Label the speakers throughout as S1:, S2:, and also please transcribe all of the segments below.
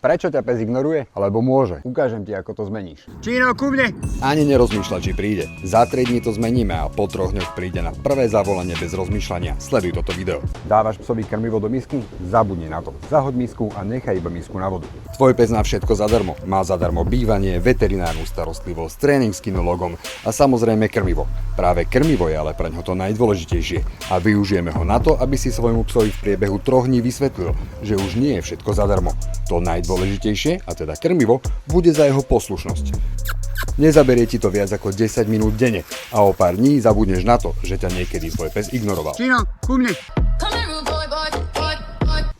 S1: Prečo ťa pes ignoruje? Alebo môže? Ukážem ti, ako to zmeníš.
S2: Čino, ku mne!
S1: Ani nerozmýšľa, či príde. Za 3 dní to zmeníme a po 3 dňoch príde na prvé zavolanie bez rozmýšľania. Sleduj toto video. Dávaš psovi krmivo do misky? Zabudni na to. Zahoď misku a nechaj iba misku na vodu. Tvoj pes má všetko zadarmo. Má zadarmo bývanie, veterinárnu starostlivosť, tréning s kinologom a samozrejme krmivo. Práve krmivo je ale preňho to najdôležitejšie a využijeme ho na to, aby si svojmu psovi v priebehu 3 dní vysvetlil, že už nie je všetko zadarmo. To najdôležitejšie, a teda krmivo, bude za jeho poslušnosť. Nezaberie ti to viac ako 10 minút denne a o pár dní zabudneš na to, že ťa niekedy tvoj pes ignoroval.
S2: Čino, ku mne!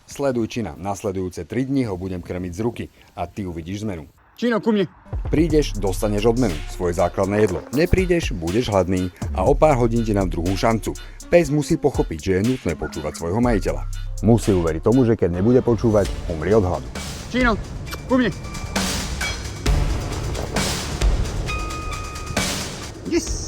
S1: Sleduj Čina, nasledujúce 3 dní ho budem krmiť z ruky a ty uvidíš zmenu.
S2: Čino, ku mne!
S1: Prídeš, dostaneš odmenu, svoje základné jedlo. Neprídeš, budeš hladný a o pár hodín ti dám druhú šancu. Pes musí pochopiť, že je nutné počúvať svojho majiteľa. Musí uveriť tomu, že keď nebude počúvať, umrie od hladu.
S2: Čino, ku mne! Yes!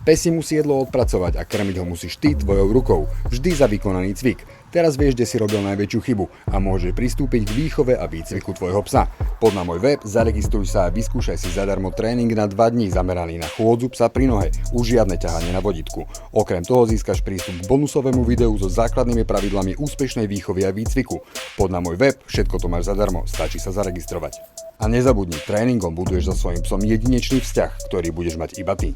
S1: Pes si musí jedlo odpracovať a krmiť ho musíš ty tvojou rukou, vždy za vykonaný cvik. Teraz vieš, kde si robil najväčšiu chybu a môžeš pristúpiť k výchove a výcviku tvojho psa. Poď na môj web, zaregistruj sa a vyskúšaj si zadarmo tréning na 2 dní zameraný na chôdzu psa pri nohe, už žiadne ťahanie na vodítku. Okrem toho získaš prístup k bonusovému videu so základnými pravidlami úspešnej výchovy a výcviku. Poď na môj web, všetko to máš zadarmo, stačí sa zaregistrovať. A nezabudni, tréningom buduješ so svojím psom jedinečný vzťah, ktorý budeš mať iba ty.